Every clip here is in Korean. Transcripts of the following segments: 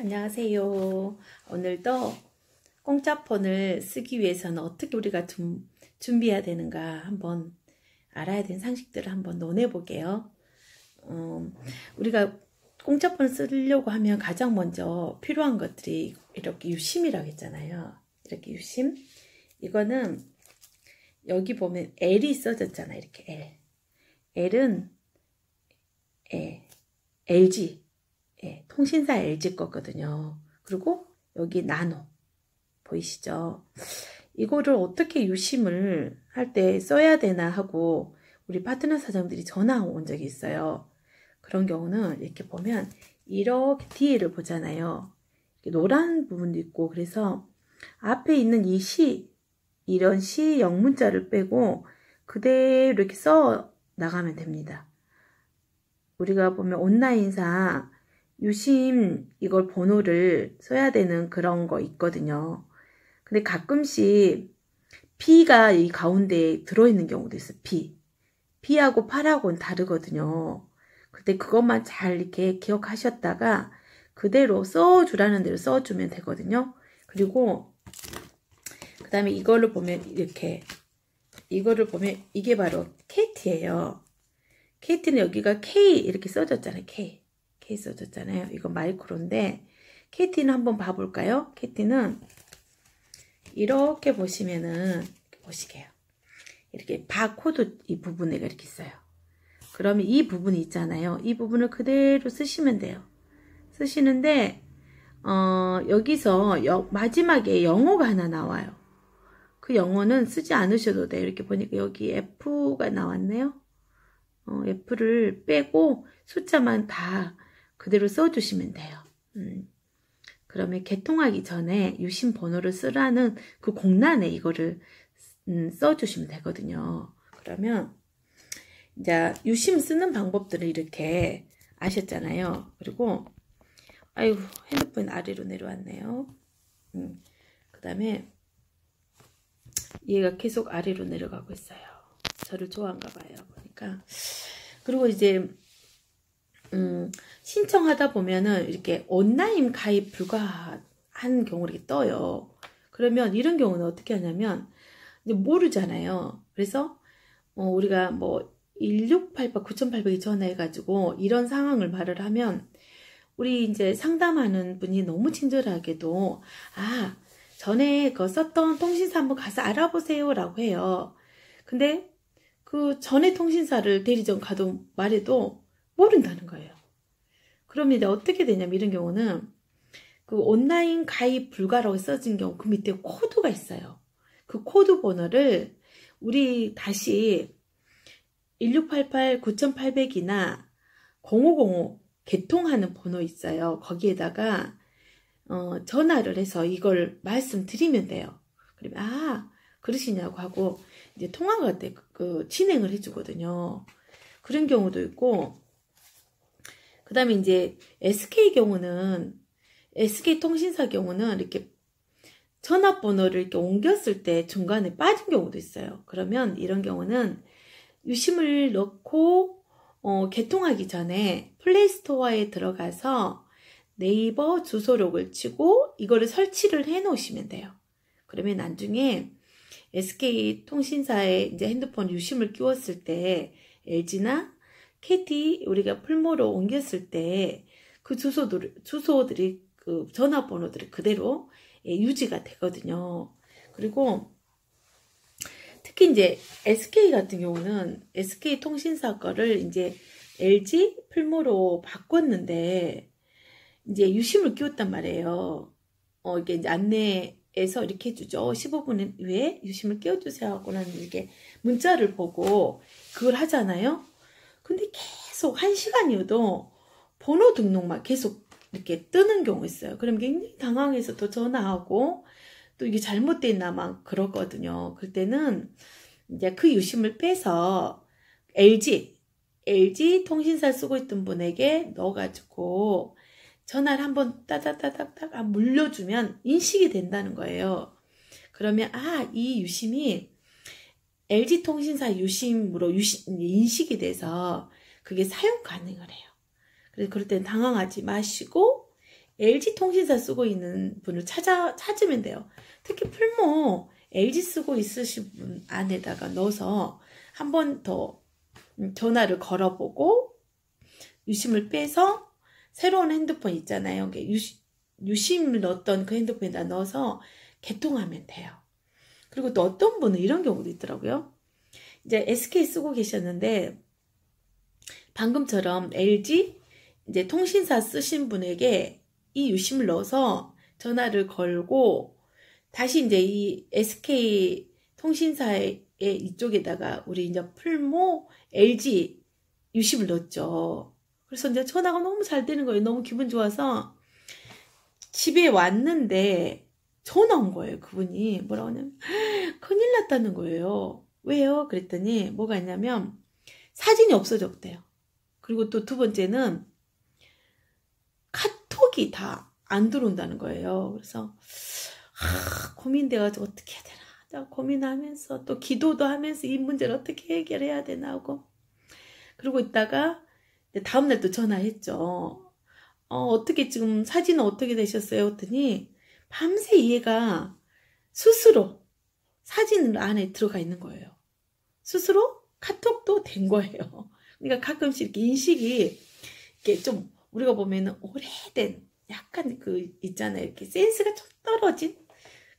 안녕하세요. 오늘도 공짜폰을 쓰기 위해서는 어떻게 우리가 준비해야 되는가 한번 알아야 되는 상식들을 한번 논해 볼게요. 우리가 공짜폰을 쓰려고 하면 가장 먼저 필요한 것들이 이렇게 유심이라고 했잖아요. 이렇게 유심. 이거는 여기 보면 L이 써졌잖아요. 이렇게 L은 LG. 통신사 LG 거거든요. 그리고 여기 나노 보이시죠? 이거를 어떻게 유심을 할 때 써야 되나 하고 우리 파트너 사장들이 전화 온 적이 있어요. 그런 경우는 이렇게 보면 이렇게 뒤에를 보잖아요. 이렇게 노란 부분도 있고, 그래서 앞에 있는 이 이런 시 영문자를 빼고 그대로 이렇게 써 나가면 됩니다. 우리가 보면 온라인상 유심 이걸 번호를 써야 되는 그런 거 있거든요. 근데 가끔씩 B가 이 가운데에 들어있는 경우도 있어요. B하고 8하고는 다르거든요. 그때 그것만 잘 이렇게 기억하셨다가 그대로 써주라는 대로 써주면 되거든요. 그리고 그 다음에 이거를 보면 이거를 보면 이게 바로 KT예요. KT는 여기가 K 이렇게 써졌잖아요. K 써졌잖아요. 이거 마이크로인데 KT는 한번 봐볼까요? KT는 이렇게 보시면은 보시게요. 이렇게 바코드 이 부분에 이렇게 있어요. 그러면 이 부분이 있잖아요. 이 부분을 그대로 쓰시면 돼요. 쓰시는데 여기서 마지막에 영어가 하나 나와요. 그 영어는 쓰지 않으셔도 돼요. 이렇게 보니까 여기 F가 나왔네요. F를 빼고 숫자만 다 그대로 써주시면 돼요. 그러면 개통하기 전에 유심 번호를 쓰라는 그 공란에 이거를 써주시면 되거든요. 그러면 이제 유심 쓰는 방법들을 이렇게 아셨잖아요. 그리고 아이고 핸드폰 아래로 내려왔네요. 그 다음에 얘가 계속 아래로 내려가고 있어요. 저를 좋아한가 봐요. 보니까. 그리고 이제 신청하다 보면은 이렇게 온라인 가입 불가한 경우가 이렇게 떠요. 그러면 이런 경우는 어떻게 하냐면 이제 모르잖아요. 그래서 우리가 뭐 1688, 9800에 전화해가지고 이런 상황을 말을 하면 우리 이제 상담하는 분이 너무 친절하게도 전에 썼던 통신사 한번 가서 알아보세요 라고 해요. 근데 그 전에 통신사를 대리점 가도 말해도 모른다는 거예요. 그러면 이제 어떻게 되냐면 이런 경우는 그 온라인 가입 불가라고 써진 경우 그 밑에 코드가 있어요. 그 코드 번호를 우리 다시 1688, 9800이나 0505 개통하는 번호 있어요. 거기에다가 전화를 해서 이걸 말씀드리면 돼요. 그러면 그러시냐고 하고 이제 통화가 진행을 해주거든요. 그런 경우도 있고, 그 다음에 이제 SK 통신사 경우는 이렇게 전화번호를 이렇게 옮겼을 때 중간에 빠진 경우도 있어요. 그러면 이런 경우는 유심을 넣고 개통하기 전에 플레이스토어에 들어가서 네이버 주소록을 치고 이거를 설치를 해 놓으시면 돼요. 그러면 나중에 SK 통신사에 이제 핸드폰 유심을 끼웠을 때 LG나 KT 우리가 풀모로 옮겼을 때 그 주소들이 그 전화번호들이 그대로 유지가 되거든요. 그리고 특히 이제 SK 같은 경우는 SK 통신사 거를 이제 LG 풀모로 바꿨는데 이제 유심을 끼웠단 말이에요. 이게 이제 안내에서 이렇게 해주죠. 15분 후에 유심을 끼워주세요 하고 나는 이렇게 문자를 보고 그걸 하잖아요. 근데 계속 1시간이어도 번호 등록만 계속 이렇게 뜨는 경우 있어요. 그럼 굉장히 당황해서 또 전화하고 또 이게 잘못됐나 막 그러거든요. 그때는 이제 그 유심을 빼서 LG 통신사 쓰고 있던 분에게 넣어가지고 전화를 한번 따닥따닥딱 물려주면 인식이 된다는 거예요. 그러면 이 유심이 LG 통신사 유심으로 인식이 돼서 그게 사용 가능을 해요. 그래서 그럴 땐 당황하지 마시고 LG 통신사 쓰고 있는 분을 찾으면 돼요. 특히 풀모 LG 쓰고 있으신 분 안에다가 넣어서 한 번 더 전화를 걸어보고 유심을 빼서 새로운 핸드폰 있잖아요. 유심을 넣었던 그 핸드폰에다 넣어서 개통하면 돼요. 그리고 또 어떤 분은 이런 경우도 있더라고요. 이제 SK 쓰고 계셨는데 방금처럼 LG 이제 통신사 쓰신 분에게 이 유심을 넣어서 전화를 걸고 다시 이제 이 SK 통신사의 이쪽에다가 우리 이제 풀모 LG 유심을 넣었죠. 그래서 이제 전화가 너무 잘 되는 거예요. 너무 기분 좋아서 집에 왔는데 전화 온 거예요. 그분이 뭐라고 하냐면 큰일 났다는 거예요. 왜요? 그랬더니 뭐가 있냐면 사진이 없어졌대요. 그리고 또 두 번째는 카톡이 다 안 들어온다는 거예요. 그래서 고민돼가지고 어떻게 해야 되나 고민하면서 또 기도도 하면서 이 문제를 어떻게 해결해야 되나 하고 그러고 있다가 다음날 또 전화했죠. 어떻게 지금 사진은 어떻게 되셨어요? 했더니 밤새 얘가 스스로 사진 안에 들어가 있는 거예요. 스스로 카톡도 된 거예요. 그러니까 가끔씩 이렇게 인식이 이렇게 좀 우리가 보면은 오래된 약간 그 있잖아요. 이렇게 센스가 좀 떨어진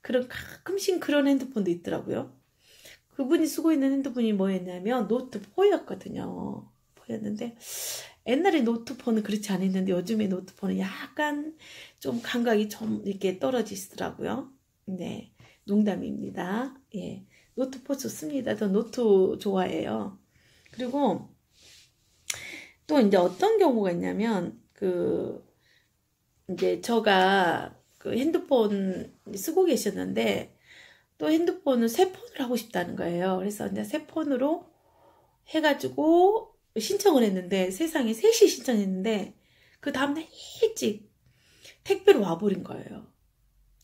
그런 가끔씩 그런 핸드폰도 있더라고요. 그분이 쓰고 있는 핸드폰이 뭐였냐면 노트 4였거든요. 4였는데 옛날에 노트폰은 그렇지 않았는데 요즘에 노트폰은 약간 좀 감각이 좀 이렇게 떨어지시더라고요. 네, 농담입니다. 예, 노트4 좋습니다. 저 노트 좋아해요. 그리고 또 이제 어떤 경우가 있냐면 이제 제가 그 핸드폰 쓰고 계셨는데 또 핸드폰을 새 폰을 하고 싶다는 거예요. 그래서 이제 새 폰으로 해가지고 신청을 했는데 세상에 3시 신청했는데 그 다음날 일찍 택배로 와버린 거예요.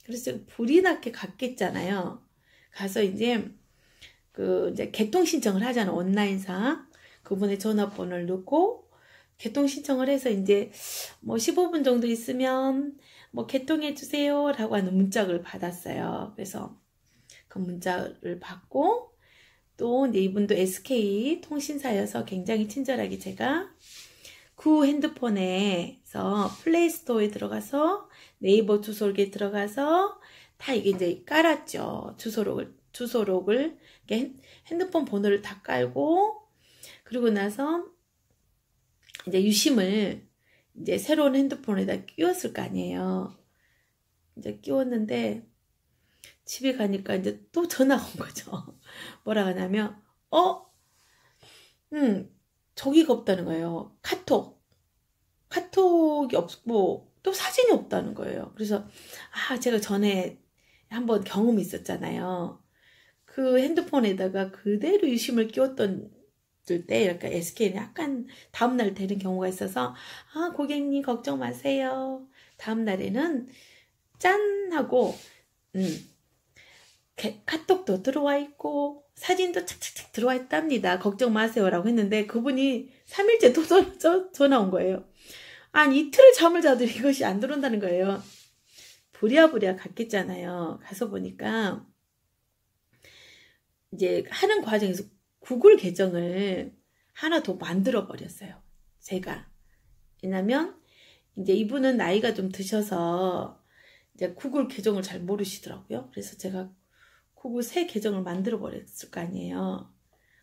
그래서 불이 나게 갔겠잖아요. 가서 이제 이제 개통 신청을 하잖아. 온라인상 그분의 전화번호를 넣고 개통 신청을 해서 이제 뭐 15분 정도 있으면 뭐 개통해 주세요 라고 하는 문자를 받았어요. 그래서 그 문자를 받고 또 이제 이분도 SK 통신사여서 굉장히 친절하게 제가 그 핸드폰에서 플레이스토어에 들어가서 네이버 주소록에 들어가서 다 이게 이제 깔았죠. 주소록을 핸드폰 번호를 다 깔고 그리고 나서 이제 유심을 이제 새로운 핸드폰에다 끼웠을 거 아니에요. 이제 끼웠는데 집에 가니까 이제 또 전화가 온 거죠. 뭐라 하냐면 저기가 없다는 거예요. 카톡이 없고 또 사진이 없다는 거예요. 그래서 제가 전에 한번 경험이 있었잖아요. 그 핸드폰에다가 그대로 유심을 끼웠던 때 이렇게 SK는 약간 다음날 되는 경우가 있어서 고객님 걱정 마세요. 다음날에는 짠 하고 카톡도 들어와 있고 사진도 착착착 들어와 있답니다. 걱정 마세요 라고 했는데 그분이 3일째 또 전화 온 거예요. 아니 이틀을 잠을 자도 이것이 안 들어온다는 거예요. 부랴부랴 갔겠잖아요. 가서 보니까 이제 하는 과정에서 구글 계정을 하나 더 만들어 버렸어요. 제가. 왜냐면 이제 이분은 나이가 좀 드셔서 이제 구글 계정을 잘 모르시더라고요. 그래서 제가 구글 새 계정을 만들어 버렸을 거 아니에요.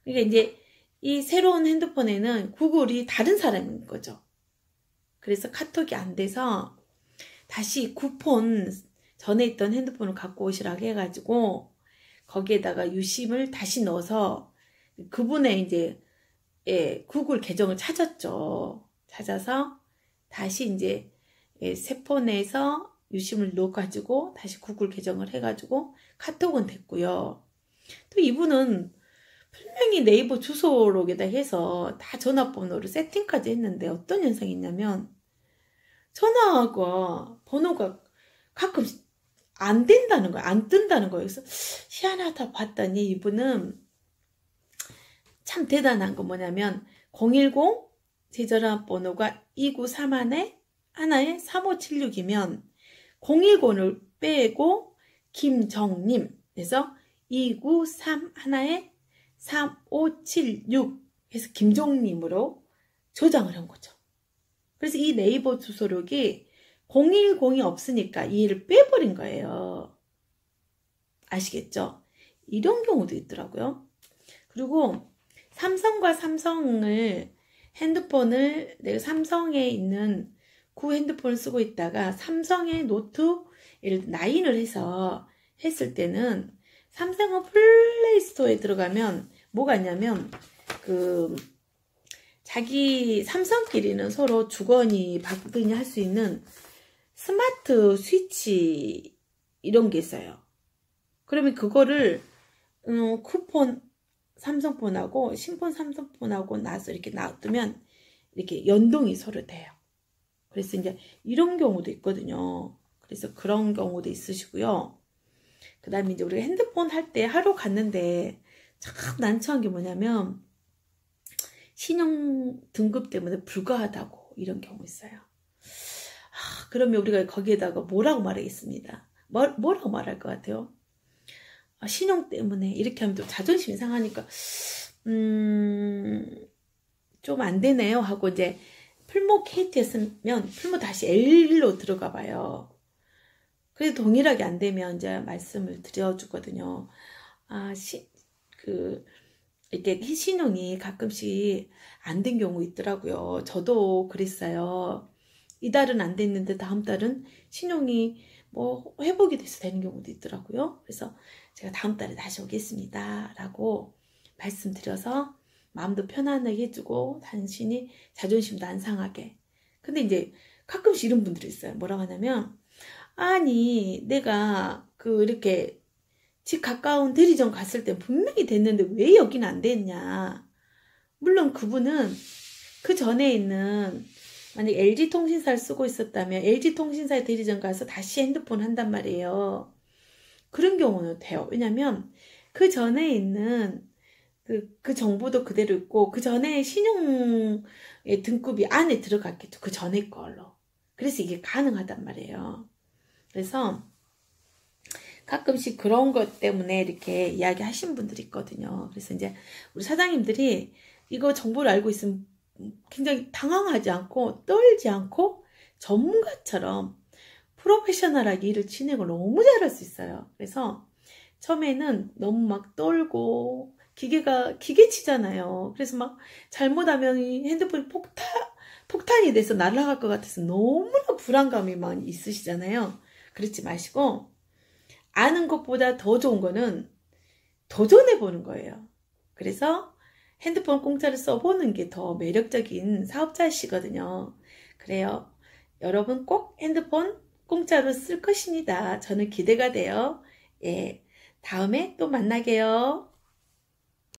그러니까 이제 이 새로운 핸드폰에는 구글이 다른 사람인 거죠. 그래서 카톡이 안 돼서 다시 구폰 전에 있던 핸드폰을 갖고 오시라고 해가지고 거기에다가 유심을 다시 넣어서 그분의 이제 구글 계정을 찾았죠. 찾아서 다시 이제 새 폰에서 유심을 넣어가지고 다시 구글 계정을 해가지고 카톡은 됐고요. 또 이분은 분명히 네이버 주소록에다 해서 다 전화번호를 세팅까지 했는데 어떤 현상이 있냐면 전화가 번호가 가끔 안 된다는 거예요. 안 뜬다는 거예요. 그래서 희한하다 봤더니 이분은 참 대단한 거 뭐냐면 010 제 전화번호가 293안에 하나에 3576이면 010을 빼고 김정님 그래서 293 하나에 3576 해서 김정님으로 저장을 한 거죠. 그래서 이 네이버 주소록이 010이 없으니까 이 일을 빼버린 거예요. 아시겠죠? 이런 경우도 있더라고요. 그리고 삼성과 삼성을 핸드폰을 내가 삼성에 있는 구 핸드폰을 쓰고 있다가 삼성의 노트 9을 해서 했을 때는 삼성은 플레이스토어에 들어가면 뭐가 있냐면 자기 삼성끼리는 서로 주거니 받거니 할 수 있는 스마트 스위치 이런 게 있어요. 그러면 그거를 쿠폰 삼성폰하고 신폰 삼성폰하고 나서 이렇게 놔두면 이렇게 연동이 서로 돼요. 그래서 이제 이런 경우도 있거든요. 그래서 그런 경우도 있으시고요. 그 다음에 이제 우리가 핸드폰 할 때 하러 갔는데 참 난처한 게 뭐냐면 신용 등급 때문에 불가하다고 이런 경우 있어요. 그러면 우리가 거기에다가 뭐라고 말하겠습니다. 뭐라고 말할 것 같아요? 신용 때문에 이렇게 하면 또 자존심이 상하니까 좀 안 되네요 하고 이제 풀모 KT였으면 풀모 다시 L로 들어가 봐요. 그래도 동일하게 안 되면 이제 말씀을 드려주거든요. 이렇게 신용이 가끔씩 안 된 경우 있더라고요. 저도 그랬어요. 이달은 안 됐는데 다음 달은 신용이 뭐 회복이 돼서 되는 경우도 있더라고요. 그래서 제가 다음 달에 다시 오겠습니다 라고 말씀드려서 마음도 편안하게 해주고 당신이 자존심도 안 상하게. 근데 이제 가끔씩 이런 분들이 있어요. 뭐라고 하냐면 아니 내가 이렇게 집 가까운 대리점 갔을 때 분명히 됐는데 왜 여기는 안 됐냐. 물론 그분은 그 전에 있는 만약 LG통신사를 쓰고 있었다면 LG통신사의 대리점 가서 다시 핸드폰 한단 말이에요. 그런 경우는 돼요. 왜냐면 그 전에 있는 그 정보도 그대로 있고 그 전에 신용의 등급이 안에 들어갔겠죠. 그 전에 걸로. 그래서 이게 가능하단 말이에요. 그래서 가끔씩 그런 것 때문에 이렇게 이야기하신 분들이 있거든요. 그래서 이제 우리 사장님들이 이거 정보를 알고 있으면 굉장히 당황하지 않고 떨지 않고 전문가처럼 프로페셔널하게 일을 진행을 너무 잘할 수 있어요. 그래서 처음에는 너무 막 떨고 기계치잖아요. 그래서 막 잘못하면 이 핸드폰이 폭탄이 돼서 날아갈 것 같아서 너무나 불안감이 막 있으시잖아요. 그렇지 마시고 아는 것보다 더 좋은 거는 도전해보는 거예요. 그래서 핸드폰 공짜로 써보는 게 더 매력적인 사업자시거든요. 그래요. 여러분 꼭 핸드폰 공짜로 쓸 것입니다. 저는 기대가 돼요. 예, 다음에 또 만나게요.